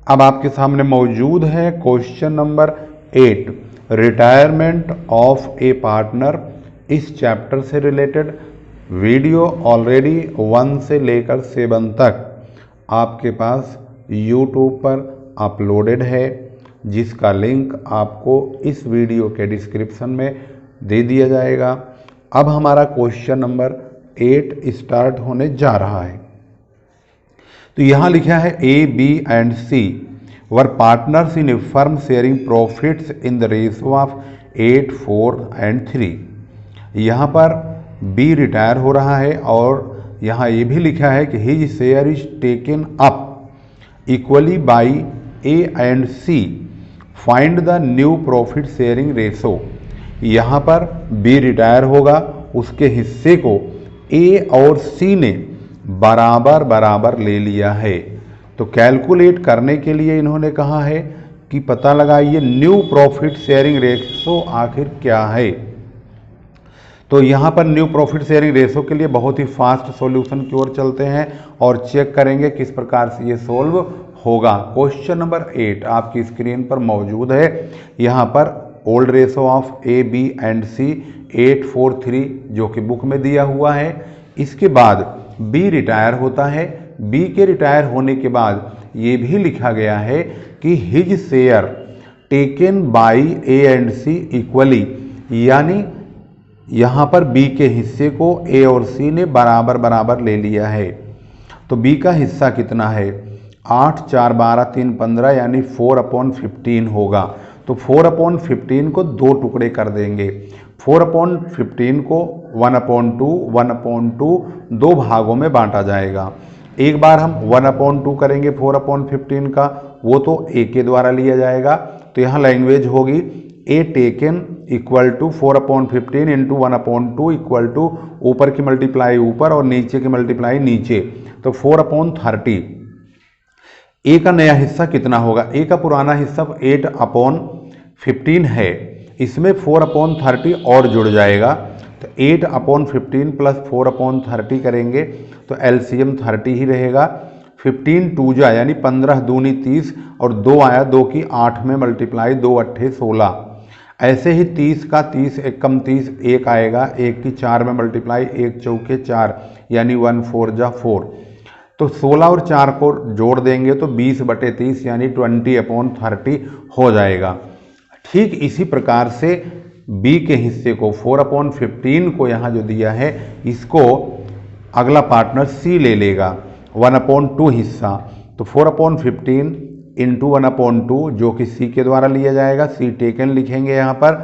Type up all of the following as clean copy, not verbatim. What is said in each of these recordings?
अब आपके सामने मौजूद है question number 8, retirement of A partner. इस चैप्टर से रिलेटेड वीडियो ऑलरेडी 1 से लेकर 7 तक आपके पास YouTube पर अपलोडेड है, जिसका लिंक आपको इस वीडियो के डिस्क्रिप्शन में दे दिया जाएगा। अब हमारा क्वेश्चन नंबर 8 स्टार्ट होने जा रहा है। तो यहाँ लिखा है A, B and C were partners in A firm sharing profits in the ratio of 8, 4 and 3। यहाँ पर B रिटायर हो रहा है और यहाँ ये भी लिखा है कि his share is taken up equally by A and C, find the new profit sharing ratio. यहाँ पर B रिटायर होगा, उसके हिस्से को A और C ने बराबर बराबर ले लिया है। तो कैलकुलेट करने के लिए इन्होंने कहा है कि पता लगाइए न्यू प्रॉफिट शेयरिंग रेशो आखिर क्या है। तो यहाँ पर न्यू प्रॉफिट शेयरिंग रेशो के लिए बहुत ही फास्ट सॉल्यूशन की ओर चलते हैं और चेक करेंगे किस प्रकार से ये सोल्व होगा। क्वेश्चन नंबर 8 आपकी स्क्रीन पर मौजूद है। यहाँ पर old ratio of A, B and C 8, 4, 3 जो कि बुक में दिया हुआ है। इसके बाद B रिटायर होता है। B के रिटायर होने के बाद ये भी लिखा गया है कि his share taken by A and C equally, यानी यहाँ पर B के हिस्से को A और C ने बराबर बराबर ले लिया है। तो B का हिस्सा कितना है? 8, 4, 12, 3, 15 यानी 4/15 होगा। तो 4/15 को दो टुकड़े कर देंगे। 4/15 को 1/2, 1/2 दो भागों में बांटा जाएगा। एक बार हम 1/2 करेंगे 4/15 का, वो तो A के द्वारा लिया जाएगा। तो यहाँ लैंग्वेज होगी A taken equal to 4/15 into 1/2 equal to ऊपर की मल्टीप्लाई ऊपर और नीचे की मल्टीप्लाई नीचे, तो 4/30। A का नया हिस्सा कितना होगा? A का पुराना हिस्सा 8/15 है, इसमें 4/30 और जुड़ जाएगा। तो 8/15 प्लस 4/30 करेंगे तो एलसीएम 30 ही रहेगा। 15 2 जा यानी 15 दूनी 30 और 2 आया, 2 की 8 में मल्टीप्लाई, 2 8 16। ऐसे ही 30 का 30 1 कम 30 1 आएगा, 1 की 4 में मल्टीप्लाई, 1 चौके 4 यानी 1 4 जा 4। तो 16 और 4 को जोड़ देंगे तो 20/30 यानी 20/30 हो जाएगा। ठीक इसी प्रकार से B के हिस्से को 4/15 को यहाँ जो दिया है इसको अगला पार्टनर C ले लेगा 1/2 हिस्सा। तो 4/15 इंटू 1/2 जो कि C के द्वारा लिया जाएगा, C टेकन लिखेंगे यहाँ पर,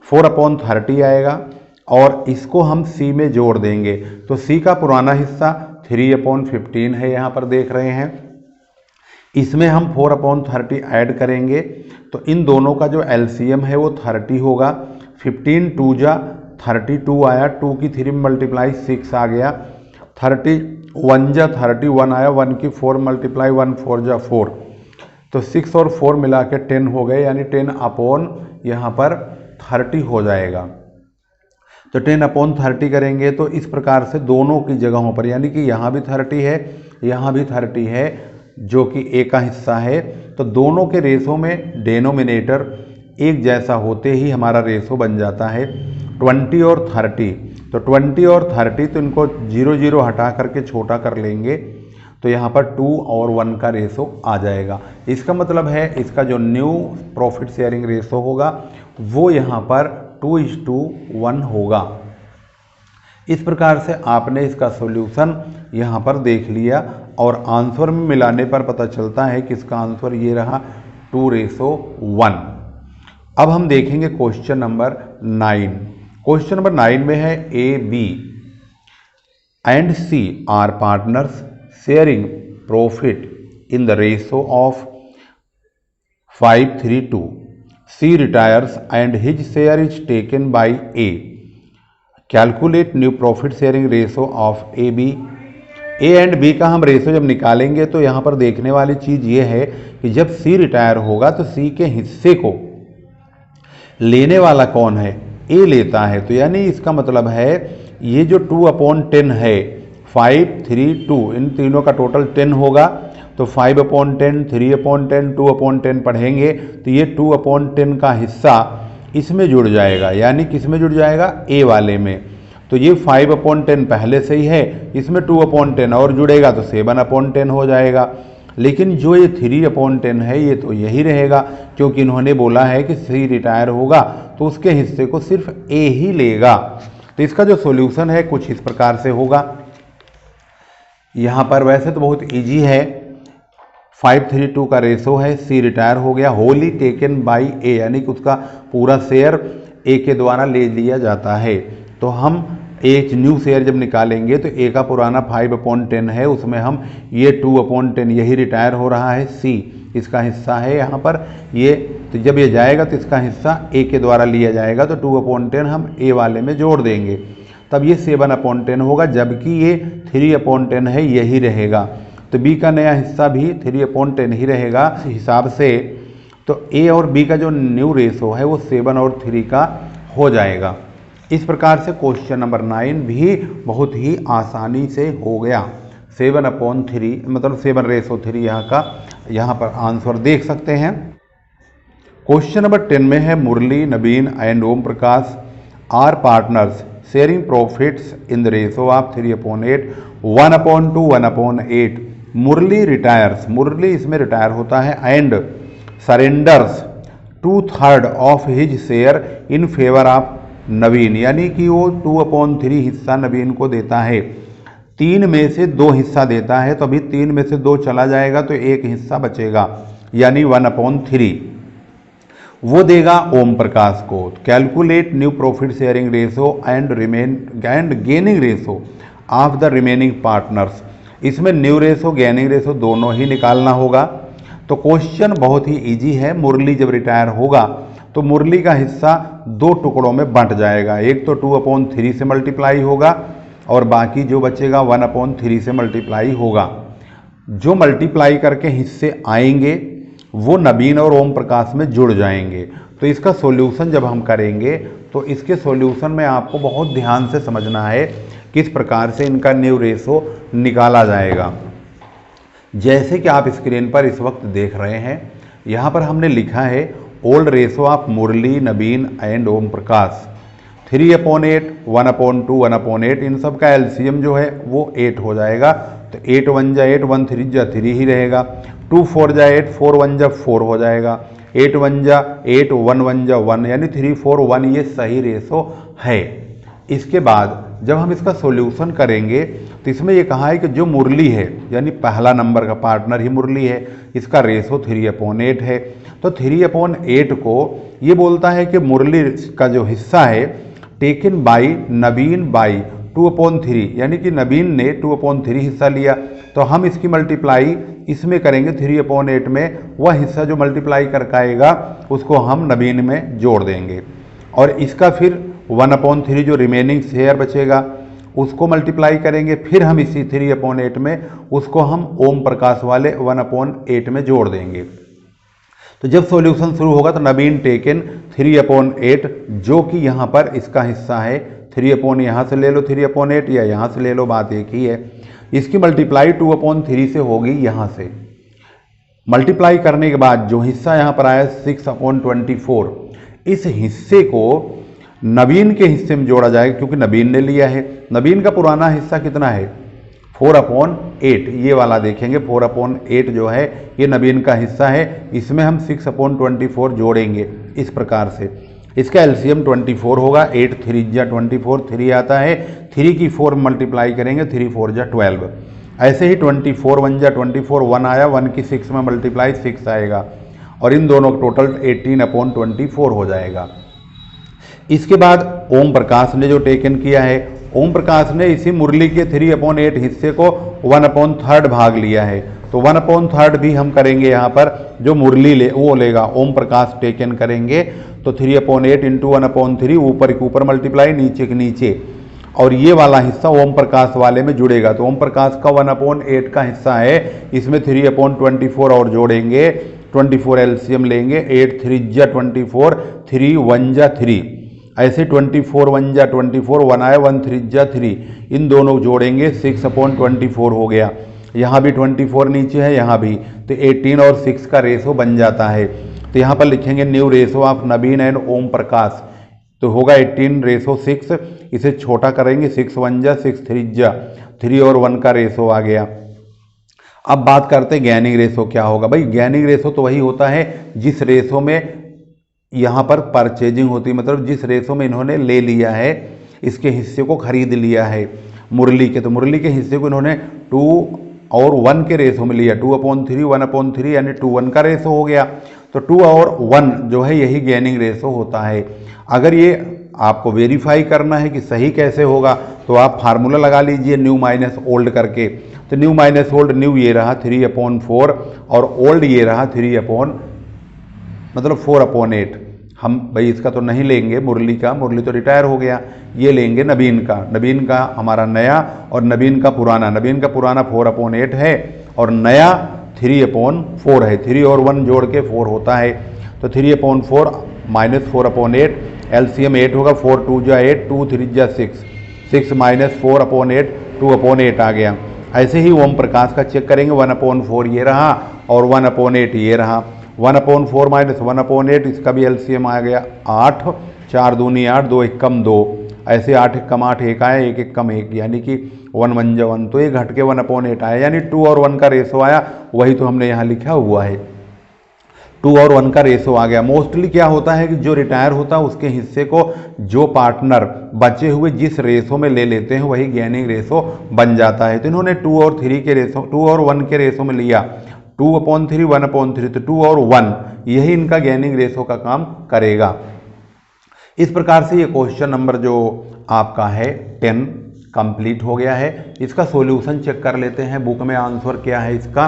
4/30 आएगा और इसको हम C में जोड़ देंगे। तो C का पुराना हिस्सा 3/15 है, यहाँ पर देख रहे हैं। इसमें हम 4/30 ऐड करेंगे तो इन दोनों का जो एलसीएम है वो 30 होगा। 15 2 जा 32 आया, 2 की 3 में मल्टीप्लाई 6 आ गया, 31 जा 31 आया, 1 की 4 मल्टीप्लाई 1 4 जा 4। तो 6 और 4 मिला के 10 हो गए, यानी 10/ यहाँ पर 30 हो जाएगा। तो 10/30 करेंगे तो इस प्रकार से दोनों की जगहों पर, यानी कि यहाँ भी 30 है, यहाँ भी 30 है जो कि A का हिस्सा है। तो दोनों के रेशो में डेनोमिनेटर एक जैसा होते ही हमारा रेशो बन जाता है 20 और 30। तो 20 और 30 तो इनको 0 0 हटा करके छोटा कर लेंगे तो यहाँ पर 2 और 1 का रेशो आ जाएगा। इसका मतलब है इसका जो न्यू प्रॉफिट शेयरिंग रेशो होगा वो यहाँ पर 2:1 होगा। इस प्रकार से आपने इसका सॉल्यूशन यहाँ पर देख लिया और आंसर में मिलाने पर पता चलता है कि इसका आंसर ये रहा 2:1। अब हम देखेंगे क्वेश्चन नंबर 9। क्वेश्चन नंबर 9 में है A, B and C are partners sharing profit in the ratio of 5:3:2। C retires and his share is taken by A. Calculate new profit sharing ratio of AB. A and B का हम ratio जब निकालेंगे तो यहाँ पर देखने वाली चीज़ ये है कि जब C रिटायर होगा तो C के हिस्से को लेने वाला कौन है? A लेता है। तो यानी इसका मतलब है ये जो 2/10 है, 5, 3, 2 इन तीनों का टोटल 10 होगा तो 5/10, 3/10, 2/10 पढ़ेंगे तो ये 2/10 का हिस्सा इसमें जुड़ जाएगा, यानी किस में जुड़ जाएगा, ए वाले में। तो ये 5/10 पहले से ही है, इसमें 2/10 और जुड़ेगा तो 7/10 हो जाएगा। लेकिन जो ये 3/10 है ये तो यही रहेगा, क्योंकि इन्होंने बोला है कि सी रिटायर होगा तो उसके हिस्से को सिर्फ ए ही लेगा। तो इसका जो सॉल्यूशन है कुछ इस प्रकार से होगा। यहाँ पर वैसे तो बहुत इजी है, 5:3:2 का रेशो है, सी रिटायर हो गया, होली टेकन बाई ए, यानी कि उसका पूरा शेयर ए के द्वारा ले लिया जाता है। तो हम एक न्यू शेयर जब निकालेंगे तो ए का पुराना 5/10 है, उसमें हम ये 2/10 यही रिटायर हो रहा है, सी इसका हिस्सा है यहाँ पर ये। तो जब ये जाएगा तो इसका हिस्सा ए के द्वारा लिया जाएगा, तो 2/10 हम ए वाले में जोड़ देंगे, तब ये 7/10 होगा, जबकि ये 3/10 है यही रहेगा। तो बी का नया हिस्सा भी 3/10 ही रहेगा इस हिसाब से। तो ए और बी का जो न्यू रेशो है वो 7 और 3 का हो जाएगा। इस प्रकार से क्वेश्चन नंबर 9 भी बहुत ही आसानी से हो गया। 7/3 मतलब 7/3 यहाँ पर आंसर देख सकते हैं। क्वेश्चन नंबर 10 में है Murali, Naveen and Om Prakash are partners sharing profits in the ratio of 3/8, 1/2, 1/8। Murali retires, Murali इसमें रिटायर होता है, and surrenders 2/3 of his share in favour of Naveen, यानी कि वो 2/3 हिस्सा नवीन को देता है, 3 में से 2 हिस्सा देता है, तो अभी 3 में से 2 चला जाएगा तो 1 हिस्सा बचेगा, यानी 1/3 वो देगा ओम प्रकाश को। Calculate new profit sharing ratio and gaining ratio of the remaining partners. इसमें न्यू रेशो गेनिंग रेशो दोनों ही निकालना होगा। तो क्वेश्चन बहुत ही इजी है। मुरली जब रिटायर होगा तो मुरली का हिस्सा 2 टुकड़ों में बंट जाएगा, एक तो 2/3 से मल्टीप्लाई होगा और बाकी जो बचेगा 1/3 से मल्टीप्लाई होगा। जो मल्टीप्लाई करके हिस्से आएंगे वो नवीन और ओम प्रकाश में जुड़ जाएंगे। तो इसका सॉल्यूशन जब हम करेंगे तो इसके सॉल्यूशन में आपको बहुत ध्यान से समझना है किस प्रकार से इनका न्यू रेशो निकाला जाएगा। जैसे कि आप स्क्रीन पर इस वक्त देख रहे हैं, यहाँ पर हमने लिखा है old ratio of Murali, Naveen and Om Prakash 3/8, 1/2, 1/8। इन सब का एलसीएम जो है वो 8 हो जाएगा। तो 8 1 जा 8, 1 3 जा 3 ही रहेगा, 2 4 जा 8, 4 1 जा 4 हो जाएगा, 8 1 जा 8, 1 1 जा 1, यानी 3 4 1 ये सही रेशो है। इसके बाद जब हम इसका सॉल्यूशन करेंगे तो इसमें ये कहा है कि जो मुरली है यानी पहला नंबर का पार्टनर ही मुरली है, इसका रेशो 3/8 है। तो 3/8 को ये बोलता है कि मुरली का जो हिस्सा है टेकन बाई नवीन बाई 2/3, यानी कि नवीन ने 2/3 हिस्सा लिया, तो हम इसकी मल्टीप्लाई इसमें करेंगे 3/8 में, वह हिस्सा जो मल्टीप्लाई करके आएगा उसको हम नवीन में जोड़ देंगे, और इसका फिर 1/3 जो रिमेनिंग शेयर बचेगा उसको मल्टीप्लाई करेंगे, फिर हम इसी 3/8 में उसको हम ओम प्रकाश वाले 1/8 में जोड़ देंगे। तो जब सॉल्यूशन शुरू होगा तो नवीन टेकन 3/8 जो कि यहाँ पर इसका हिस्सा है, 3 यहाँ से ले लो 3/8 या यहाँ से ले लो, बात एक ही है। इसकी मल्टीप्लाई 2/3 से होगी, यहाँ से मल्टीप्लाई करने के बाद जो हिस्सा यहाँ पर आया 6/24, इस हिस्से को नवीन के हिस्से में जोड़ा जाएगा क्योंकि नवीन ने लिया है। नवीन का पुराना हिस्सा कितना है 4/8, ये वाला देखेंगे 4/8 जो है ये नवीन का हिस्सा है, इसमें हम 6/24 जोड़ेंगे इस प्रकार से। इसका एलसीएम 24 होगा, 8 3 जा 24, 3 आता है, 3 की 4 मल्टीप्लाई करेंगे, 3 4 जा 12। ऐसे ही 24 1 जा 24, 1 आया, 1 की 6 में मल्टीप्लाई 6 आएगा, और इन दोनों टोटल 18/24 हो जाएगा। इसके बाद ओम प्रकाश ने जो टेकन किया है, ओम प्रकाश ने इसी मुरली के 3/8 हिस्से को 1/3 भाग लिया है, तो 1/3 भी हम करेंगे यहाँ पर, जो मुरली ले वो लेगा, ओम प्रकाश टेकन करेंगे तो 3/8 इंटू 1/3, ऊपर के ऊपर मल्टीप्लाई, नीचे के नीचे, और ये वाला हिस्सा ओम प्रकाश वाले में जुड़ेगा। तो ओम प्रकाश का 1/8 का हिस्सा है, इसमें 3/24 और जोड़ेंगे, 24 एलसीएम लेंगे, 8 3 जा 24, 3 1 जा 3, ऐसे 24 1 जा 24, 1 आया, 1 3 जा 3, इन दोनों जोड़ेंगे 6/24 हो गया। यहाँ भी 24 नीचे है, यहाँ भी, तो 18 और 6 का रेशो बन जाता है। तो यहाँ पर लिखेंगे new ratio of Naveen and Om Prakash, तो होगा 18:6। इसे छोटा करेंगे, 6 1 जा 6 3 जा, 3 और 1 का रेशो आ गया। अब बात करते हैं गैनिंग रेशो क्या होगा। भाई गैनिंग रेशो तो वही होता है जिस रेशो में यहाँ पर परचेजिंग होती है, मतलब जिस रेशो में इन्होंने ले लिया है, इसके हिस्से को खरीद लिया है मुरली के, तो मुरली के हिस्से को इन्होंने 2 और 1 के रेशो में लिया, 2/3 1/3 यानी 2:1 का रेशो हो गया। तो 2 और 1 जो है यही गैनिंग रेशो होता है। अगर ये आपको वेरीफाई करना है कि सही कैसे होगा, तो आप फार्मूला लगा लीजिए न्यू माइनस ओल्ड करके। तो न्यू माइनस ओल्ड, न्यू ये रहा 3/4 और ओल्ड ये रहा 4/8। हम भाई इसका तो नहीं लेंगे मुरली का, मुरली तो रिटायर हो गया, ये लेंगे नवीन का। नवीन का हमारा नया और नवीन का पुराना। नवीन का पुराना 4/8 है और नया 3/4 है। 3 और 1 जोड़ के 4 होता है, तो 3/4 माइनस 4/8, एलसीएम 8 होगा, 4 2 जा 8, 2 3 जा 6, 6 माइनस 4/8, 2/8 आ गया। ऐसे ही ओम प्रकाश का चेक करेंगे, 1/4 ये रहा और 1/8 ये रहा। 1/4 माइनस 1/8, इसका भी एलसीएम आ गया 8, 4 दूनी 8, 2 एकम 2, ऐसे 8 एकम 8 एक आया, 1 एकम 1, यानी कि 1 1 जा 1, तो ये घट के 1/8 आया, यानी 2 और 1 का रेशो आया। वही तो हमने यहाँ लिखा हुआ है, 2 और 1 का रेशो आ गया। मोस्टली क्या होता है कि जो रिटायर होता है उसके हिस्से को जो पार्टनर बचे हुए जिस रेशो में ले लेते हैं वही गैनिंग रेशो बन जाता है। तो इन्होंने 2 और 3 के रेशो, 2 और 1 के रेशो में लिया, 2/3 1/3, तो 2 और 1 यही इनका गैनिंग रेशो का काम करेगा। इस प्रकार से ये क्वेश्चन नंबर जो आपका है 10 कंप्लीट हो गया है। इसका सॉल्यूशन चेक कर लेते हैं, बुक में आंसर क्या है इसका।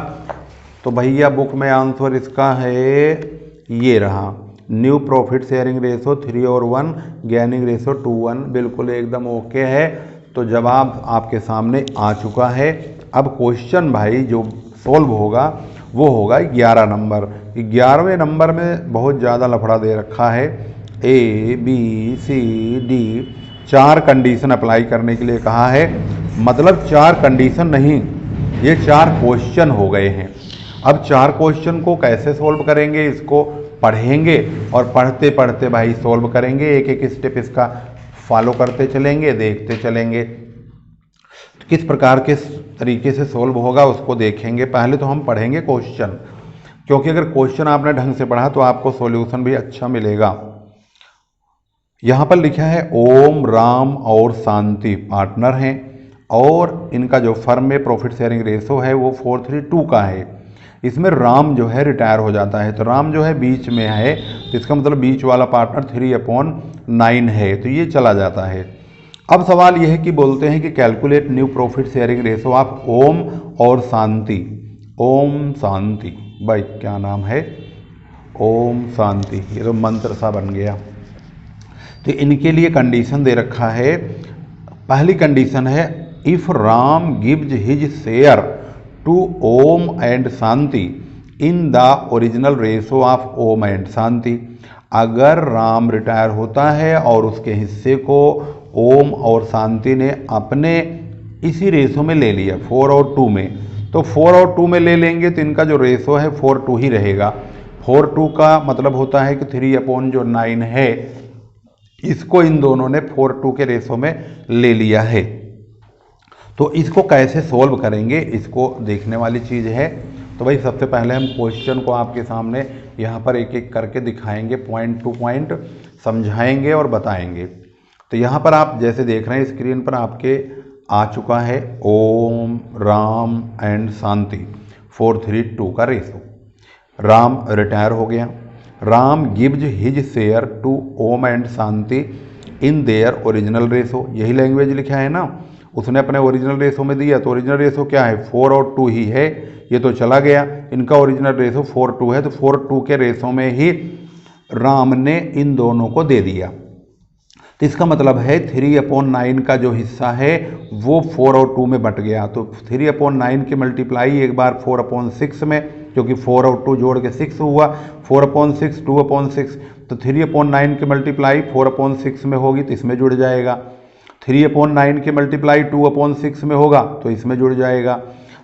तो भैया बुक में आंसर इसका है ये रहा, न्यू प्रॉफिट शेयरिंग रेशो 3 और 1, गैनिंग रेशो 2 1, बिल्कुल एकदम ओके है। तो जवाब आपके सामने आ चुका है। अब क्वेश्चन भाई जो सोल्व होगा वो होगा 11 नंबर। 11वें नंबर में बहुत ज़्यादा लफड़ा दे रखा है, ABCD 4 कंडीशन अप्लाई करने के लिए कहा है, मतलब 4 कंडीशन नहीं, ये 4 क्वेश्चन हो गए हैं। अब 4 क्वेश्चन को कैसे सोल्व करेंगे, इसको पढ़ेंगे और पढ़ते पढ़ते भाई सोल्व करेंगे, एक एक स्टेप इसका फॉलो करते चलेंगे, देखते चलेंगे किस प्रकार के तरीके से सोल्व होगा उसको देखेंगे। पहले तो हम पढ़ेंगे क्वेश्चन, क्योंकि अगर क्वेश्चन आपने ढंग से पढ़ा तो आपको सॉल्यूशन भी अच्छा मिलेगा। यहाँ पर लिखा है ओम, राम और शांति पार्टनर हैं और इनका जो फर्म में प्रॉफिट शेयरिंग रेशो है वो 4:3 का है। इसमें राम जो है रिटायर हो जाता है, तो राम जो है बीच में है, तो इसका मतलब बीच वाला पार्टनर 3/9 है, तो ये चला जाता है। अब सवाल यह है कि बोलते हैं कि calculate new profit sharing ratio of Om और शांति। ओम शांति, भाई क्या नाम है, ओम शांति, ये तो मंत्र सा बन गया। तो इनके लिए कंडीशन दे रखा है। पहली कंडीशन है if Ram gives his share to Om and Shanti in the original ratio of Om and Shanti. अगर राम रिटायर होता है और उसके हिस्से को ओम और शांति ने अपने इसी रेशो में ले लिया 4 और 2 में, तो 4 और 2 में ले लेंगे तो इनका जो रेशो है 4:2 ही रहेगा। 4:2 का मतलब होता है कि 3/9 है, इसको इन दोनों ने 4:2 के रेशो में ले लिया है। तो इसको कैसे सोल्व करेंगे, इसको देखने वाली चीज़ है। तो भाई सबसे पहले हम क्वेश्चन को आपके सामने यहाँ पर एक एक करके दिखाएंगे, पॉइंट टू पॉइंट समझाएंगे और बताएंगे। तो यहाँ पर आप जैसे देख रहे हैं स्क्रीन पर आपके आ चुका है ओम, राम एंड शांति 4:3 का रेशो। राम रिटायर हो गया, Ram gives his share to Om and Shanti in their original ratio, यही लैंग्वेज लिखा है ना, उसने अपने ओरिजिनल रेशो में दिया। तो ओरिजिनल रेशो क्या है, 4 और 2 ही है, ये तो चला गया। इनका ओरिजिनल रेशो 4:2 है, तो 4:2 के रेशो में ही राम ने इन दोनों को दे दिया। तो इसका मतलब है 3/9 का जो हिस्सा है वो 4 और 2 में बट गया। तो 3/9 की मल्टीप्लाई एक बार 4/6 में, क्योंकि 4 और 2 जोड़ के 6 हुआ, 4/6 2/6, तो 3/9 की मल्टीप्लाई 4/6 में होगी तो इसमें जुड़ जाएगा। 3/9 की मल्टीप्लाई 2/6 में होगा तो इसमें जुड़ जाएगा।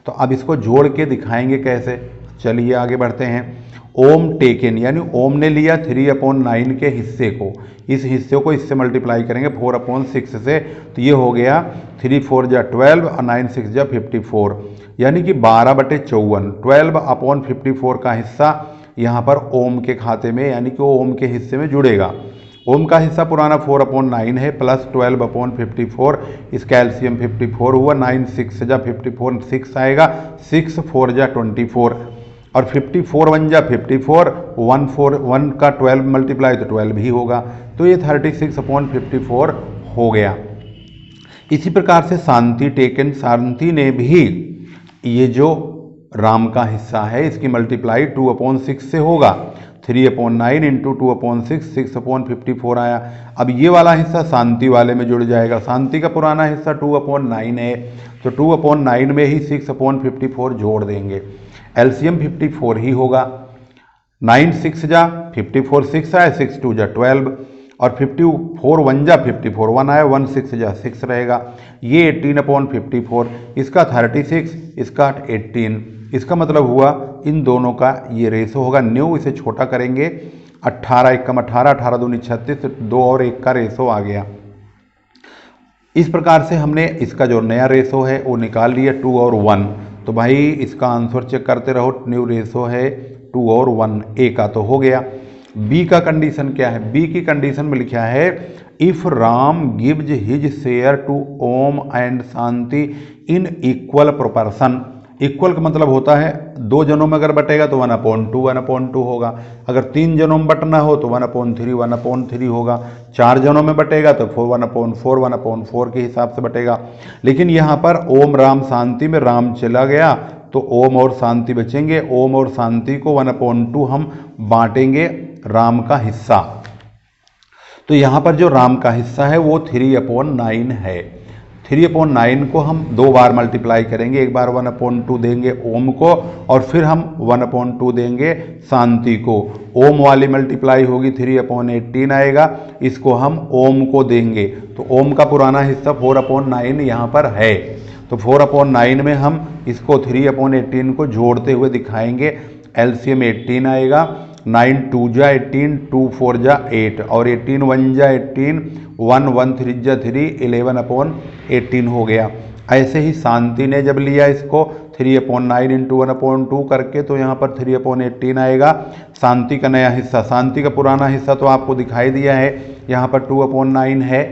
तो अब इसको जोड़ के दिखाएंगे कैसे, चलिए आगे बढ़ते हैं। ओम टेकन यानी ओम ने लिया 3/9 के हिस्से को, इस हिस्से को इससे मल्टीप्लाई करेंगे 4/6 से, तो ये हो गया 3 4 जा 12 और 9 6 जा 54, यानी कि 12/54। 12/54 का हिस्सा यहाँ पर ओम के खाते में यानी कि वो ओम के हिस्से में जुड़ेगा। ओम का हिस्सा पुराना 4/9 है प्लस 12/54, इसका एलसीएम 54 हुआ, 9 6 जा 54 6 आएगा, 6 4 जा 24 और 54 1 जा 54, 1 का 12 मल्टीप्लाई तो 12 ही होगा, तो ये 36/54 हो गया। इसी प्रकार से शांति टेकन, शांति ने भी ये जो राम का हिस्सा है इसकी मल्टीप्लाई 2/6 से होगा, 3/9 इंटू 2/6 6/54 आया। अब ये वाला हिस्सा शांति वाले में जुड़ जाएगा, शांति का पुराना हिस्सा 2/9 है, तो 2/9 में ही 6/54 जोड़ देंगे, एलसीएम 54 ही होगा। 9 6 जा 54 6 आया, 6 2 जा 12 और 54 1 जा 54 1 आया, 1 6 जा 6 रहेगा, ये 18/54, इसका 36, इसका 18, इसका मतलब हुआ इन दोनों का ये रेशो होगा न्यू, इसे छोटा करेंगे 18 1 18, 18 दूनी 36, 2 और 1 का रेशो आ गया। इस प्रकार से हमने इसका जो नया रेशो है वो निकाल लिया 2 और 1, तो भाई इसका आंसर चेक करते रहो, न्यू रेशो है 2 और 1, ए का तो हो गया। बी का कंडीशन क्या है, बी की कंडीशन में लिखा है if Ram gives his share to Om and Shanti in equal proportion. Equal का मतलब होता है 2 जनों में अगर बटेगा तो 1/2 1/2 होगा, अगर 3 जनों में बटना हो तो 1/3 1/3 होगा, 4 जनों में बटेगा तो 1/4 1/4 के हिसाब से बटेगा। लेकिन यहाँ पर ओम राम शांति में राम चला गया तो ओम और शांति बचेंगे, ओम और शांति को 1/2 हम बांटेंगे राम का हिस्सा, तो यहाँ पर जो राम का हिस्सा है वो 3/9 है। 3/9 को हम 2 बार मल्टीप्लाई करेंगे, एक बार 1/2 देंगे ओम को और फिर हम 1/2 देंगे शांति को। ओम वाली मल्टीप्लाई होगी 3/18 आएगा, इसको हम ओम को देंगे, तो ओम का पुराना हिस्सा 4/9 यहाँ पर है, तो 4/9 में हम इसको 3/18 को जोड़ते हुए दिखाएंगे, एलसीएम 18 आएगा, 9 2 जा 18, 2 4 जा 8 और 18 1 जा 18, 1 1 3 जा 3, 11/18 हो गया। ऐसे ही शांति ने जब लिया इसको 3/9 इंटू 1/2 करके, तो यहाँ पर 3/18 आएगा। शांति का नया हिस्सा, शांति का पुराना हिस्सा तो आपको दिखाई दिया है, यहाँ पर 2/9 है,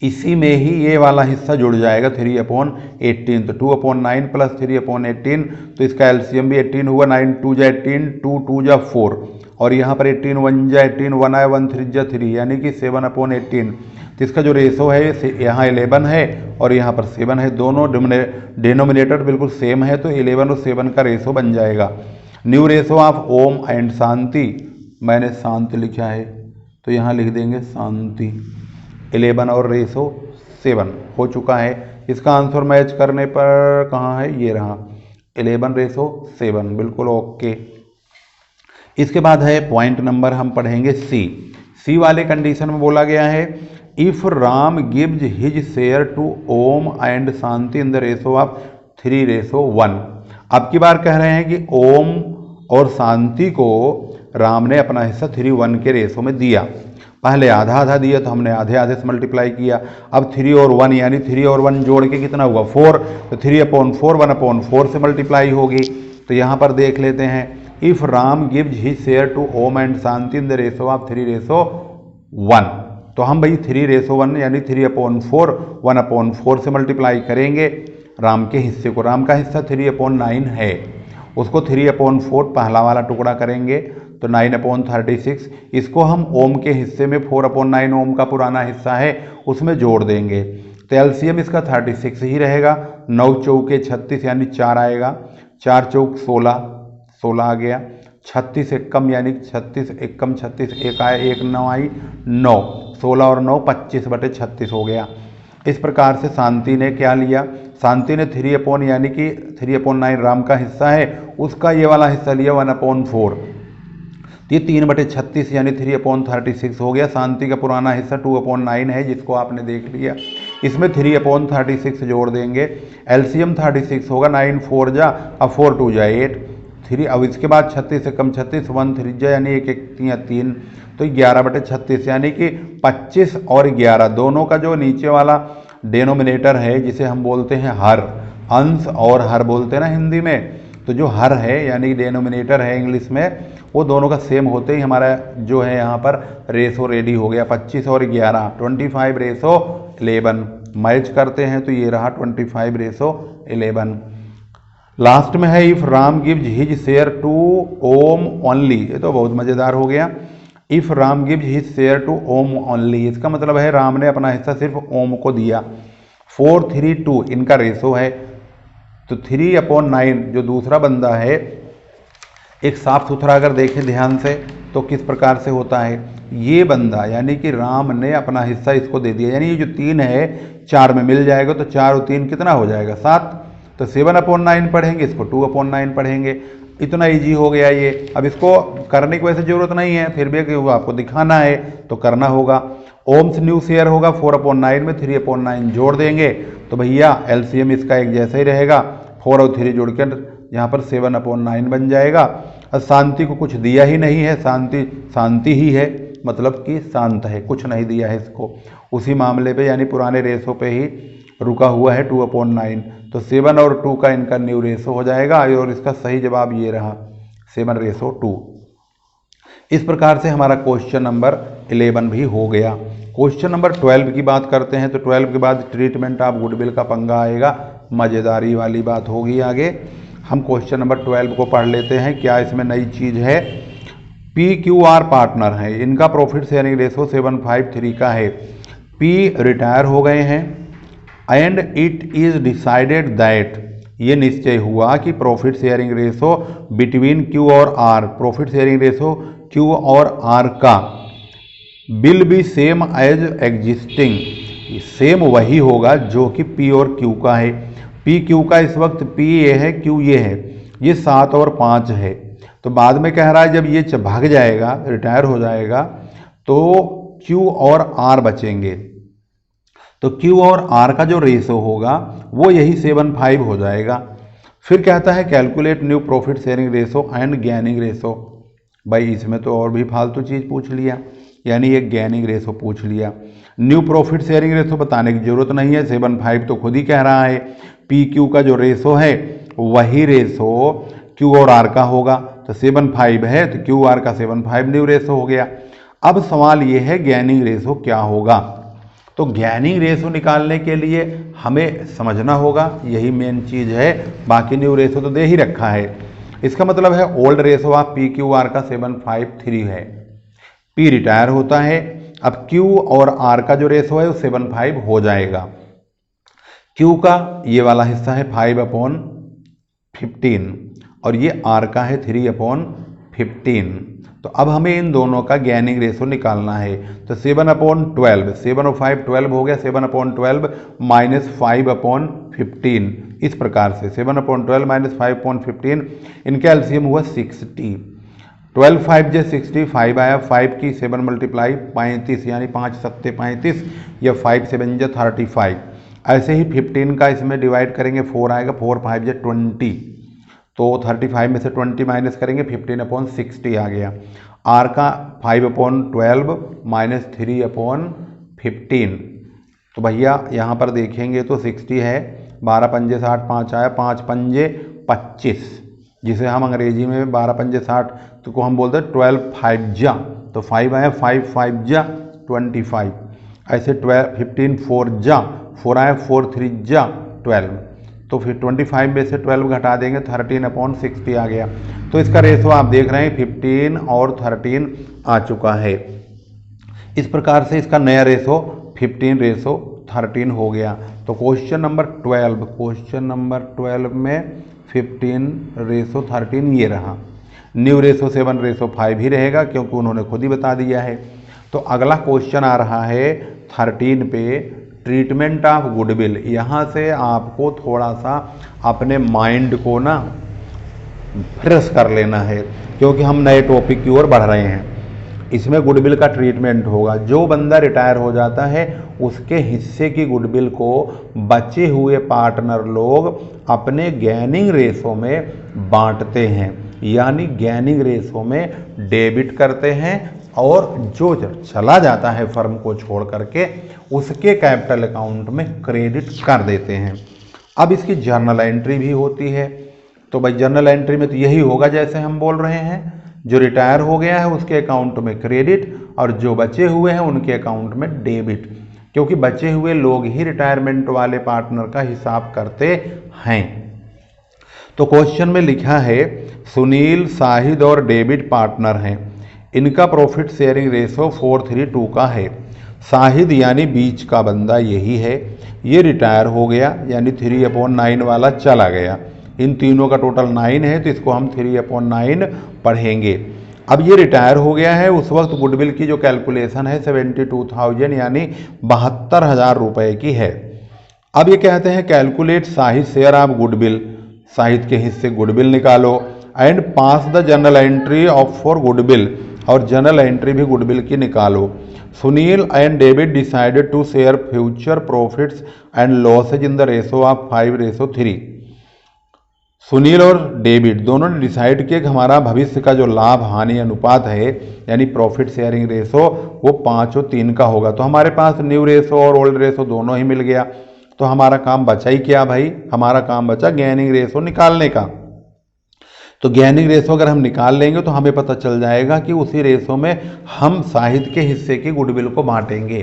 इसी में ही ये वाला हिस्सा जुड़ जाएगा 3/18, तो 2/9 प्लस 3/18, तो इसका एलसीएम भी 18 हुआ, 9 2 जा 18, 2 2 जा 4 और यहाँ पर 18 1 जा 18, 1 आया 1 3 जा 3 यानी कि 7/18, तो इसका जो रेशो है यहाँ 11 है और यहाँ पर 7 है, दोनों डिनोमिनेटर बिल्कुल सेम है, तो 11 और 7 का रेशो बन जाएगा। New ratio of Om and Shanti, मैंने शांति लिखा है तो यहाँ लिख देंगे शांति, 11 और रेशो 7 हो चुका है। इसका आंसर मैच करने पर कहाँ है, ये रहा 11 रेशो 7, बिल्कुल ओके। इसके बाद है पॉइंट नंबर हम पढ़ेंगे सी। सी वाले कंडीशन में बोला गया है if Ram gives his share to Om and Shanti in the ratio of 3:1। अब की बार कह रहे हैं कि ओम और शांति को राम ने अपना हिस्सा 3:1 के रेशो में दिया, पहले आधा आधा दिया तो हमने आधे आधे से मल्टीप्लाई किया, अब 3 और 1 यानी 3 और 1 जोड़ के कितना हुआ 4, तो 3/4 1/4 से मल्टीप्लाई होगी। तो यहाँ पर देख लेते हैं if Ram gives his share to Om and Shanti in the ratio of 3:1, तो हम भाई 3:1 यानी 3/4 1/4 से मल्टीप्लाई करेंगे राम के हिस्से को। राम का हिस्सा 3/9 है, उसको 3/4 पहला वाला टुकड़ा करेंगे तो 9/36, इसको हम ओम के हिस्से में 4/9 ओम का पुराना हिस्सा है उसमें जोड़ देंगे, तो एलसीएम इसका 36 ही रहेगा। 9 चौके 36 यानी 4 आएगा, 4 चौक 16 आ गया, 36 एकम यानी 36 एकम 36 एक आया, 1 9 आई 9, 16 और 9 25/36 हो गया। इस प्रकार से शांति ने क्या लिया, शांति ने 3 यानी कि 3/9 राम का हिस्सा है उसका ये वाला हिस्सा लिया 1/4, तो ये 3/36 यानी 3/36 हो गया। शांति का पुराना हिस्सा 2/9 है जिसको आपने देख लिया, इसमें 3/36 जोड़ देंगे, एलसीएम 36 होगा, 9 4 जा, अब 4 2 जा 8, 3, अब इसके बाद 36 से कम 36, 1 3 जा यानी 1 1 3, तो 11/36 यानी कि 25 और 11 दोनों का जो नीचे वाला डेनोमिनेटर है जिसे हम बोलते हैं हर, अंश और हर बोलते हैं ना हिंदी में, तो जो हर है यानी डेनोमिनेटर है इंग्लिश में, वो दोनों का सेम होते ही हमारा जो है यहाँ पर रेशो रेडी हो गया। 25 और 11 25/11 मैच करते हैं तो ये रहा 25/11। लास्ट में है if Ram gives his share to Om only, ये तो बहुत मज़ेदार हो गया। If Ram gives his share to Om only, इसका मतलब है राम ने अपना हिस्सा सिर्फ ओम को दिया। 4 3 2 इनका रेशो है, तो 3/9 जो दूसरा बंदा है, एक साफ सुथरा अगर देखें ध्यान से तो किस प्रकार से होता है, ये बंदा यानी कि राम ने अपना हिस्सा इसको दे दिया, यानी ये जो 3 है 4 में मिल जाएगा, तो 4 और 3 कितना हो जाएगा 7, तो 7/9 पढ़ेंगे, इसको 2/9 पढ़ेंगे। इतना इजी हो गया ये। अब इसको करने की वैसे जरूरत नहीं है, फिर भी वो आपको दिखाना है तो करना होगा। ओम्स न्यू शेयर होगा 4/9 में 3/9 जोड़ देंगे, तो भैया एलसीएम इसका एक जैसा ही रहेगा, 4 और 3 जोड़ कर यहाँ पर 7/9 बन जाएगा। और शांति को कुछ दिया ही नहीं है, शांति शांति ही है, मतलब कि शांत है, कुछ नहीं दिया है इसको। उसी मामले पे यानी पुराने रेशो पे ही रुका हुआ है 2/9, तो 7 और 2 का इनका न्यू रेशो हो जाएगा, और इसका सही जवाब ये रहा 7/2। इस प्रकार से हमारा क्वेश्चन नंबर 11 भी हो गया। क्वेश्चन नंबर 12 की बात करते हैं, तो 12 के बाद ट्रीटमेंट ऑफ गुडविल का पंगा आएगा, मज़ेदारी वाली बात होगी आगे। हम क्वेश्चन नंबर 12 को पढ़ लेते हैं, क्या इसमें नई चीज़ है। PQR पार्टनर है, इनका प्रॉफिट शेयरिंग रेशो 753 का है। P रिटायर हो गए हैं, and it is decided that, ये निश्चय हुआ कि profit sharing ratio between Q और R, profit sharing ratio Q और R का will be same as existing, same वही होगा जो कि P और Q का है। P Q का इस वक्त P ये है, Q ये है, ये 7 और 5 है, तो बाद में कह रहा है जब ये भाग जाएगा, रिटायर हो जाएगा, तो Q और R बचेंगे, तो Q और R का जो रेशो होगा वो यही 7/5 हो जाएगा। फिर कहता है calculate new profit sharing ratio and gaining ratio. भाई इसमें तो और भी फालतू चीज़ पूछ लिया, यानी एक गेनिंग रेशो पूछ लिया। न्यू प्रॉफिट शेयरिंग रेशो बताने की जरूरत नहीं है, 7/5 तो खुद ही कह रहा है। PQ का जो रेशो है वही रेशो Q और R का होगा, तो 7/5 है तो QR का 7/5 न्यू रेशो हो गया। अब सवाल ये है गेनिंग रेशो क्या होगा, तो गेनिंग रेशो निकालने के लिए हमें समझना होगा, यही मेन चीज़ है, बाकी न्यू रेशो तो दे ही रखा है। इसका मतलब है ओल्ड रेशो ऑफ PQR का 753 है, P रिटायर होता है, अब Q और R का जो रेशो है वो 7/5 हो जाएगा। Q का ये वाला हिस्सा है 5/15 और ये R का है 3/15, तो अब हमें इन दोनों का गेनिंग रेशो निकालना है। तो 7/12, 7 और 5 12 हो गया, 7/12 माइनस 5/15, इस प्रकार से 7/12 माइनस 5/15, इनका एलसीएम हुआ 60। 12 5 जे 60, 5 आया, 5 की 7 मल्टीप्लाई 35, यानी 5 7 35, या 5 7 जे 35। ऐसे ही 15 का इसमें डिवाइड करेंगे, 4 आएगा, 4 5 जे 20, तो 35 में से 20 माइनस करेंगे, 15/60 आ गया। R का 5/12 माइनस 3/15, तो भैया यहाँ पर देखेंगे तो 60 है, 12 पंजे 60, 5 आया, 5 पंजे 25, जिसे हम अंग्रेजी में 12 पंजे 60 तो को हम बोलते हैं 12 5 जा, तो 5 आया, 5 5 जा 25, ऐसे 12 15 4 जा, 4 आया, 4 3 जा 12, तो फिर 25 में से 12 घटा देंगे, 13/60 आ गया। तो इसका रेशो आप देख रहे हैं 15 और 13 आ चुका है। इस प्रकार से इसका नया रेशो 15/13 हो गया। तो क्वेश्चन नंबर 12 में 15/13 ये रहा। न्यू रेशो 7/5 ही रहेगा, क्योंकि उन्होंने खुद ही बता दिया है। तो अगला क्वेश्चन आ रहा है 13 पे, ट्रीटमेंट ऑफ गुडविल। यहाँ से आपको थोड़ा सा अपने माइंड को ना फ्रेश कर लेना है, क्योंकि हम नए टॉपिक की ओर बढ़ रहे हैं। इसमें गुडविल का ट्रीटमेंट होगा। जो बंदा रिटायर हो जाता है उसके हिस्से की गुडविल को बचे हुए पार्टनर लोग अपने गेनिंग रेशो में बांटते हैं, यानी गेनिंग रेशो में डेबिट करते हैं और जो चला जाता है फर्म को छोड़ करके उसके कैपिटल अकाउंट में क्रेडिट कर देते हैं। अब इसकी जर्नल एंट्री भी होती है। तो भाई जर्नल एंट्री में तो यही होगा जैसे हम बोल रहे हैं, जो रिटायर हो गया है उसके अकाउंट में क्रेडिट और जो बचे हुए हैं उनके अकाउंट में डेबिट, क्योंकि बचे हुए लोग ही रिटायरमेंट वाले पार्टनर का हिसाब करते हैं। तो क्वेश्चन में लिखा है सुनील, शाहिद और डेबिट पार्टनर हैं, इनका प्रॉफिट शेयरिंग रेशो 4:3 का है। शाहिद यानी बीच का बंदा यही है, ये रिटायर हो गया यानी 3/9 वाला चला गया। इन तीनों का टोटल 9 है, तो इसको हम 3/9 पढ़ेंगे। अब ये रिटायर हो गया है, उस वक्त गुडविल की जो कैलकुलेशन है 72,000 यानी 72,000 रुपये की है। अब ये कहते हैं calculate Shahid share of goodwill, Shahid के हिस्से गुडविल निकालो and pass the journal entry of for goodwill, और जनरल एंट्री भी गुडविल की निकालो। Sunil and David decided to share future profits and losses in the ratio of 5:3। Sunil और डेविड दोनों ने डिसाइड किया कि हमारा भविष्य का जो लाभ हानि अनुपात है यानी प्रॉफिट शेयरिंग रेशो वो 5:3 का होगा। तो हमारे पास न्यू रेशो और ओल्ड रेशो दोनों ही मिल गया। तो हमारा काम बचा ही क्या भाई, हमारा काम बचा गेनिंग रेशो निकालने का। तो गेनिंग रेशो अगर हम निकाल लेंगे तो हमें पता चल जाएगा कि उसी रेशो में हम शाहिद के हिस्से की गुडविल को बांटेंगे।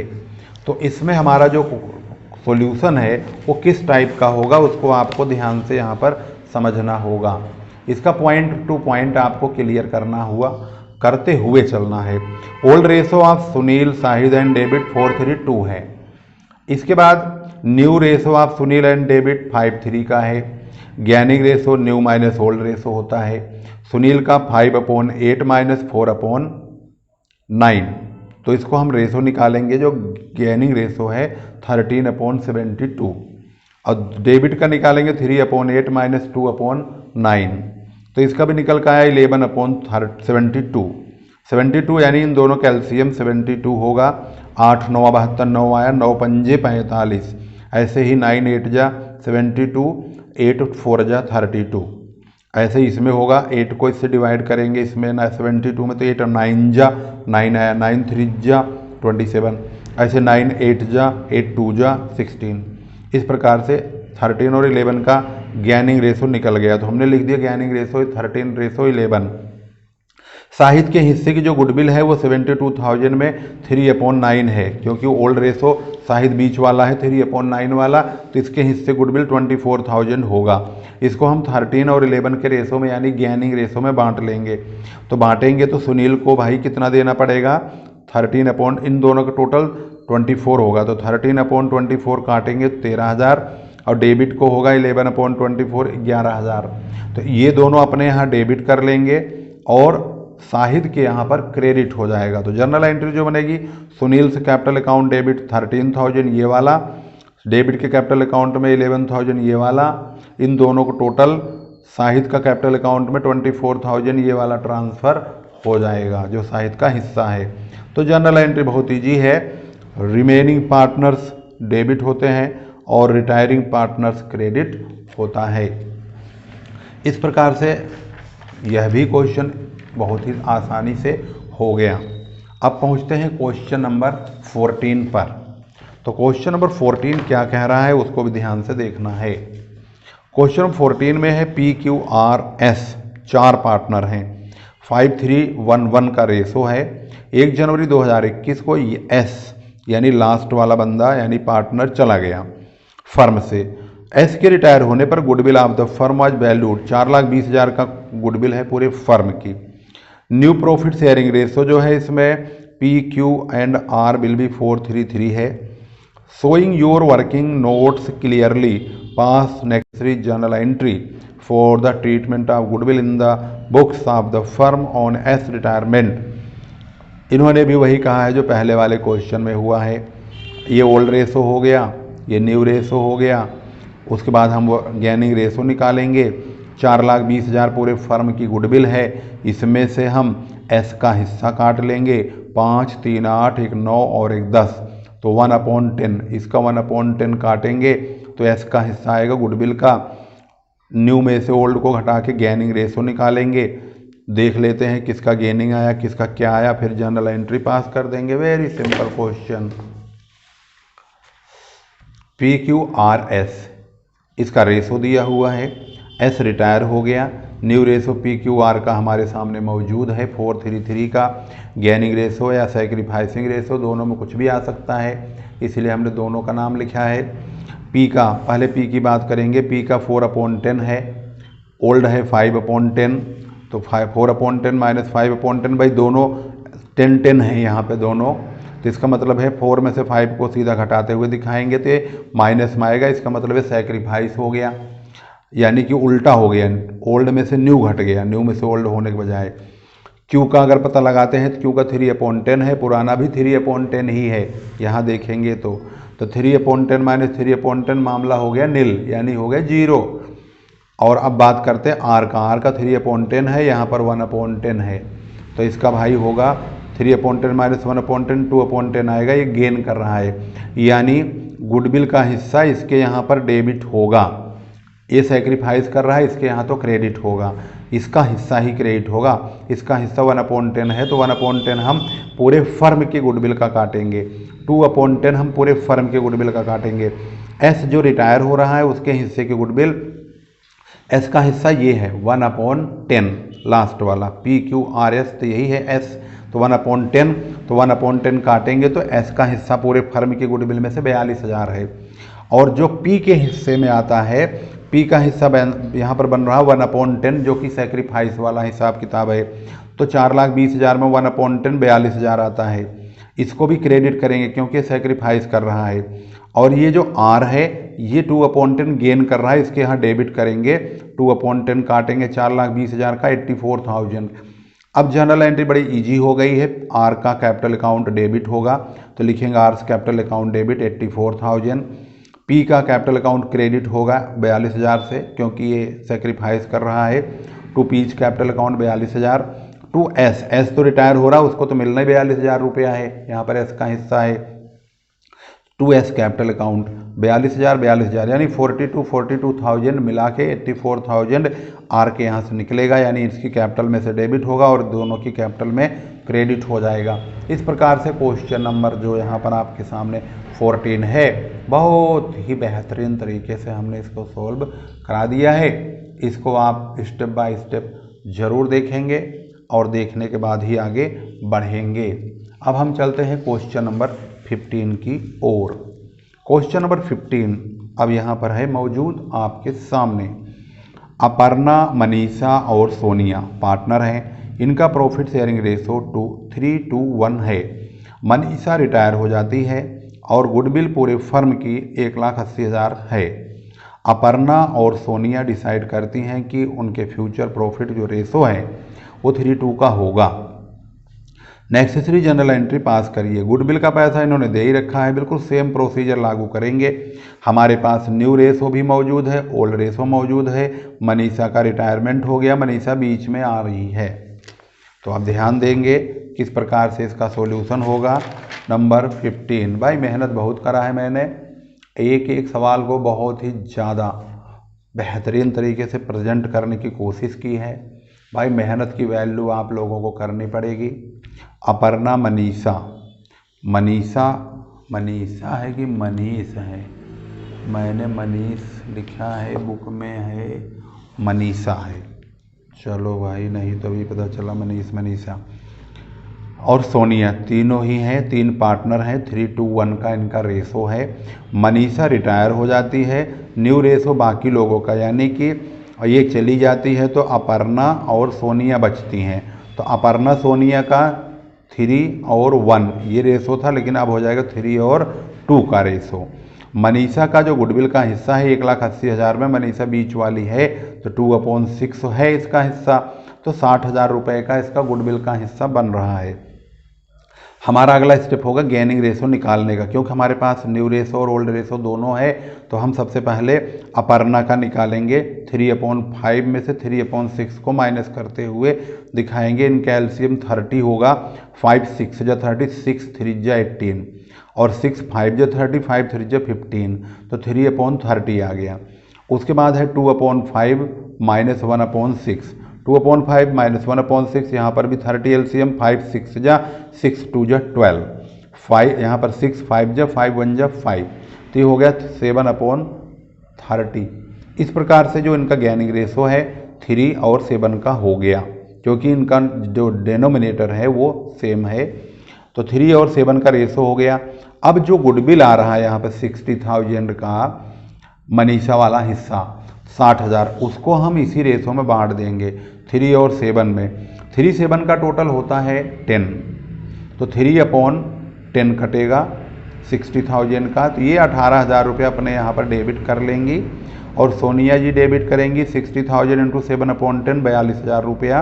तो इसमें हमारा जो सॉल्यूशन है वो किस टाइप का होगा उसको आपको ध्यान से यहाँ पर समझना होगा। इसका पॉइंट टू पॉइंट आपको क्लियर करते हुए चलना है। Old ratio of Sunil, Shahid and David 4:3 है। इसके बाद new ratio of Sunil and David 5:3 का है। Gaining ratio new minus old ratio होता है। सुनील का 5/8 माइनस 4/9। तो इसको हम रेशो निकालेंगे, जो गेनिंग रेशो है 13/72, और डेबिट का निकालेंगे 3/8 माइनस 2/9। तो इसका भी निकल का आया 11/72। 72 यानी इन दोनों का एलसीएम 72 होगा। 8 9 72 9 आया, 9 पंजे 45। ऐसे ही 9 8 जा 72, 8 4 जा 32। ऐसे ही इसमें होगा, 8 को इससे डिवाइड करेंगे इसमें 72 में, तो 8 9 जा 9 आया, 9 3 जा 27। ऐसे 9 8 जा 8 2 जा 16। इस प्रकार से 13 और 11 का गेनिंग रेशो निकल गया। तो हमने लिख दिया गेनिंग रेशो 13:11। शाहिद के हिस्से की जो गुडविल है वो 72,000 में 3/9 है, क्योंकि ओल्ड रेशो शाहिद बीच वाला है 3/9 वाला, तो इसके हिस्से गुडविल 24,000 होगा। इसको हम 13 और 11 के रेशो में यानी गेनिंग रेशो में बांट लेंगे। तो बांटेंगे तो सुनील को भाई कितना देना पड़ेगा, 13 इन दोनों का टोटल 24 होगा। तो 13/24 काटेंगे 13,000, और डेबिट को होगा 11/24 11,000। तो ये दोनों अपने यहाँ डेबिट कर लेंगे और शाहिद के यहाँ पर क्रेडिट हो जाएगा। तो जर्नल एंट्री जो बनेगी, सुनील से कैपिटल अकाउंट डेबिट 13,000 ये वाला, डेबिट के कैपिटल अकाउंट में 11,000 ये वाला, इन दोनों को टोटल शाहिद का कैपिटल अकाउंट में 24,000 ये वाला ट्रांसफ़र हो जाएगा जो शाहिद का हिस्सा है। तो जर्नल एंट्री बहुत ईजी है। रिमेनिंग पार्टनर्स डेबिट होते हैं और रिटायरिंग पार्टनर्स क्रेडिट होता है। इस प्रकार से यह भी क्वेश्चन बहुत ही आसानी से हो गया। अब पहुंचते हैं क्वेश्चन नंबर 14 पर। तो क्वेश्चन नंबर 14 क्या कह रहा है उसको भी ध्यान से देखना है। क्वेश्चन 14 में है PQRS 4 पार्टनर हैं, 5:3 का रेशो है। 1 जनवरी 2021 को एस यानी लास्ट वाला बंदा यानी पार्टनर चला गया फर्म से। एस के रिटायर होने पर goodwill of the firm was valued 4,20,000 का गुडविल है पूरे फर्म की। न्यू प्रॉफिट शेयरिंग रेशो जो है इसमें PQ&R विल बी 4:3 है। Showing your working notes clearly pass necessary journal entry for the treatment of goodwill in the books of the firm on S retirement. इन्होंने भी वही कहा है जो पहले वाले क्वेश्चन में हुआ है। ये ओल्ड रेशो हो गया, ये न्यू रेशो हो गया। उसके बाद हम गेनिंग रेशो निकालेंगे। 4,20,000 पूरे फर्म की गुडविल है, इसमें से हम एस का हिस्सा काट लेंगे। 5 3 8 1 9 और 1 10। तो 1/10, इसका 1/10 काटेंगे तो एस का हिस्सा आएगा गुडविल का। न्यू में से ओल्ड को घटा के गेनिंग रेशो निकालेंगे, देख लेते हैं किसका गेनिंग आया किसका क्या आया, फिर जर्नल एंट्री पास कर देंगे। Very simple question. PQRS इसका रेशो दिया हुआ है, एस रिटायर हो गया, न्यू रेशो PQR का हमारे सामने मौजूद है 433 का। गेनिंग रेशो या सैक्रिफाइसिंग रेशो दोनों में कुछ भी आ सकता है, इसलिए हमने दोनों का नाम लिखा है। P का, पहले P की बात करेंगे, P का 4/10 है, ओल्ड है 5/10, तो 4/10 माइनस 5/10 भाई दोनों 10 है यहाँ पे दोनों, तो इसका मतलब है 4 में से 5 को सीधा घटाते हुए दिखाएंगे तो माइनस में आएगा, इसका मतलब है सैक्रिफाइस हो गया, यानी कि उल्टा हो गया, ओल्ड में से न्यू घट गया, न्यू में से ओल्ड होने के बजाय। क्यू का अगर पता लगाते हैं तो क्यू का 3/10 है, पुराना भी 3/10 ही है, यहाँ देखेंगे तो 3/10 माइनस 3/10 मामला हो गया नील, यानी हो गया 0। और अब बात करते हैं आर का, आर का 3/10 है, यहाँ पर 1/10 है, तो इसका भाई होगा 3/10 माइनस 1/10 2/10 आएगा, ये गेन कर रहा है, यानी गुडविल का हिस्सा इसके यहाँ पर डेबिट होगा, ये सैक्रिफाइस कर रहा है, इसके यहाँ तो क्रेडिट होगा, इसका हिस्सा ही क्रेडिट होगा, इसका हिस्सा 1/10 है, तो 1/10 हम पूरे फर्म के गुडविल का काटेंगे, 2/10 हम पूरे फर्म के गुडविल का काटेंगे। एस जो रिटायर हो रहा है उसके हिस्से के गुडविल, एस का हिस्सा ये है 1/10 लास्ट वाला, PQRS तो यही है एस, तो 1/10, तो 1/10 काटेंगे तो एस का हिस्सा पूरे फर्म के गुडविल में से 42,000 है। और जो P के हिस्से में आता है, P का हिस्सा यहाँ पर बन रहा है 1/10 जो कि सैक्रिफाइस वाला हिसाब किताब है, तो 4,20,000 में 1/10 42,000 आता है, इसको भी क्रेडिट करेंगे क्योंकि सैक्रिफाइस कर रहा है। और ये जो R है ये 2/10 गेन कर रहा है, इसके यहाँ डेबिट करेंगे, 2/10 काटेंगे 4,20,000 का 84,000। अब जर्नल एंट्री बड़ी इजी हो गई है, R का कैपिटल अकाउंट डेबिट होगा तो लिखेंगे R capital account debit 84,000। P का कैपिटल अकाउंट क्रेडिट होगा 42,000 से क्योंकि ये सेक्रीफाइस कर रहा है, to P's capital account 42,000। To S तो रिटायर हो रहा है, उसको तो मिलना ही 42,000 रुपया है, यहाँ पर एस का हिस्सा है। टू एस कैपिटल अकाउंट 42,000 यानी 42,000 मिला के 84,000 आर के यहाँ से निकलेगा, यानी इसकी कैपिटल में से डेबिट होगा और दोनों की कैपिटल में क्रेडिट हो जाएगा। इस प्रकार से क्वेश्चन नंबर जो यहाँ पर आपके सामने 14 है, बहुत ही बेहतरीन तरीके से हमने इसको सॉल्व करा दिया है। इसको आप स्टेप बाय स्टेप ज़रूर देखेंगे और देखने के बाद ही आगे बढ़ेंगे। अब हम चलते हैं क्वेश्चन नंबर 15 की ओर। क्वेश्चन नंबर 15 अब यहाँ पर है मौजूद आपके सामने। अपर्णा, मनीषा और सोनिया पार्टनर हैं, इनका प्रॉफिट शेयरिंग रेशो 3:1 है। मनीषा रिटायर हो जाती है और गुडविल पूरे फर्म की 1,80,000 है। अपर्णा और सोनिया डिसाइड करती हैं कि उनके फ्यूचर प्रॉफिट जो रेशो है वो 3:2 का होगा। नेसेसरी जर्नल एंट्री पास करिए। गुडविल का पैसा इन्होंने दे ही रखा है, बिल्कुल सेम प्रोसीजर लागू करेंगे। हमारे पास न्यू रेशो भी मौजूद है, ओल्ड रेशो मौजूद है। मनीषा का रिटायरमेंट हो गया, मनीषा बीच में आ रही है, तो आप ध्यान देंगे किस प्रकार से इसका सॉल्यूशन होगा। नंबर 15, भाई मेहनत बहुत करा है मैंने, एक एक सवाल को बहुत ही ज़्यादा बेहतरीन तरीके से प्रेजेंट करने की कोशिश की है। भाई मेहनत की वैल्यू आप लोगों को करनी पड़ेगी। अपर्णा, मनीषा, मनीषा है कि मनीष है, मैंने मनीष लिखा है, बुक में है मनीषा है, चलो भाई नहीं तो भी पता चला मनीषा। और सोनिया, तीनों ही हैं, 3 पार्टनर हैं, 3:1 का इनका रेशो है। मनीषा रिटायर हो जाती है, न्यू रेशो बाकी लोगों का, यानी कि ये चली जाती है तो अपर्णा और सोनिया बचती हैं, तो अपर्णा सोनिया का 3 और 1 ये रेशो था, लेकिन अब हो जाएगा 3 और 2 का रेशो। मनीषा का जो गुडविल का हिस्सा है 1,80,000 में, मनीषा बीच वाली है तो 2/6 है इसका हिस्सा, तो 60,000 रुपये का इसका गुडविल का हिस्सा बन रहा है। हमारा अगला स्टेप होगा गेनिंग रेशो निकालने का, क्योंकि हमारे पास न्यू रेशो और ओल्ड रेशो दोनों है, तो हम सबसे पहले अपर्णा का निकालेंगे। 3/5 में से 3/6 को माइनस करते हुए दिखाएंगे। इनका एलसीएम 30 होगा, 5 6 जा 30, 6 3 जा 18, और 6 5 जो 30, 5 3 जो 15, तो 3/30 आ गया। उसके बाद है 2/5 माइनस 1/6, 2/5 माइनस 1/6, यहाँ पर भी 30 एलसीएम, 5 6 जा 6 2 जा 12, 5 यहाँ पर 6 5 जा 5 1 जा 5, तो ये हो गया 7/30। इस प्रकार से जो इनका गैनिंग रेशो है 3 और 7 का हो गया, क्योंकि इनका जो डिनोमिनेटर है वो सेम है। तो 3 और 7 का रेशो हो गया। अब जो गुडविल आ रहा है यहाँ पे 60,000 का मनीषा वाला हिस्सा 60,000, उसको हम इसी रेशो में बांट देंगे 3 और 7 में। 3 7 का टोटल होता है 10, तो 3/10 कटेगा 60,000 का, तो ये 18,000 रुपये अपने यहाँ पर डेबिट कर लेंगी। और सोनिया जी डेबिट करेंगी 60,000 इंटू 7/10 42,000 रुपया।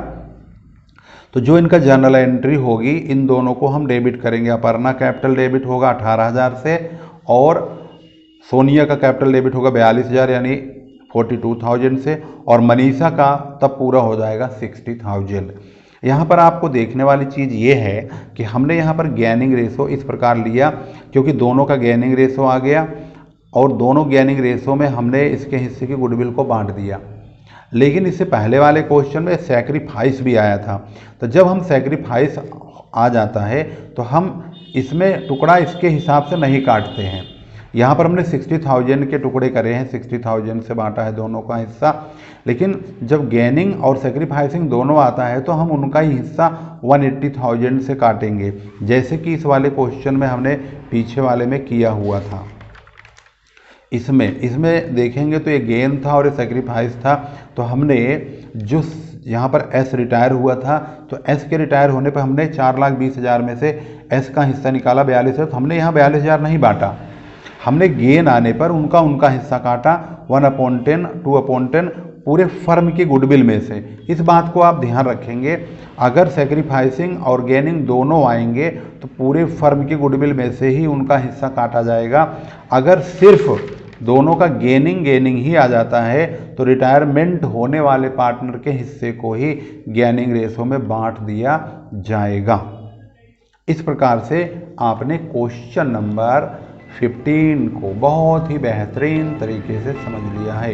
तो जो इनका जर्नल एंट्री होगी इन दोनों को हम डेबिट करेंगे। अपर्णा कैपिटल डेबिट होगा 18,000 से और सोनिया का कैपिटल डेबिट होगा 42,000 यानी 42,000 से, और मनीषा का तब पूरा हो जाएगा 60,000। यहाँ पर आपको देखने वाली चीज़ ये है कि हमने यहाँ पर गैनिंग रेशो इस प्रकार लिया क्योंकि दोनों का गैनिंग रेशो आ गया और दोनों गैनिंग रेशो में हमने इसके हिस्से की गुडविल को बांट दिया। लेकिन इससे पहले वाले क्वेश्चन में सैक्रिफाइस भी आया था, तो जब हम सैक्रिफाइस आ जाता है तो हम इसमें टुकड़ा इसके हिसाब से नहीं काटते हैं। यहाँ पर हमने 60,000 के टुकड़े करे हैं, 60,000 से बांटा है दोनों का हिस्सा, लेकिन जब गेनिंग और सैक्रिफाइसिंग दोनों आता है तो हम उनका ही हिस्सा 180,000 से काटेंगे, जैसे कि इस वाले क्वेश्चन में हमने पीछे वाले में किया हुआ था। इसमें देखेंगे तो ये गेन था और ये सैक्रिफाइस था, तो हमने जो यहाँ पर एस रिटायर हुआ था तो एस के रिटायर होने पर हमने 4,20,000 में से एस का हिस्सा निकाला 42,000, तो हमने यहाँ 42,000 नहीं बांटा, हमने गेन आने पर उनका हिस्सा काटा 1/10 2/10 पूरे फर्म की गुडविल में से। इस बात को आप ध्यान रखेंगे, अगर सैक्रिफाइसिंग और गेनिंग दोनों आएंगे तो पूरे फर्म की गुडविल में से ही उनका हिस्सा काटा जाएगा। अगर सिर्फ दोनों का गेनिंग ही आ जाता है तो रिटायरमेंट होने वाले पार्टनर के हिस्से को ही गेनिंग रेशो में बांट दिया जाएगा। इस प्रकार से आपने क्वेश्चन नंबर 15 को बहुत ही बेहतरीन तरीके से समझ लिया है।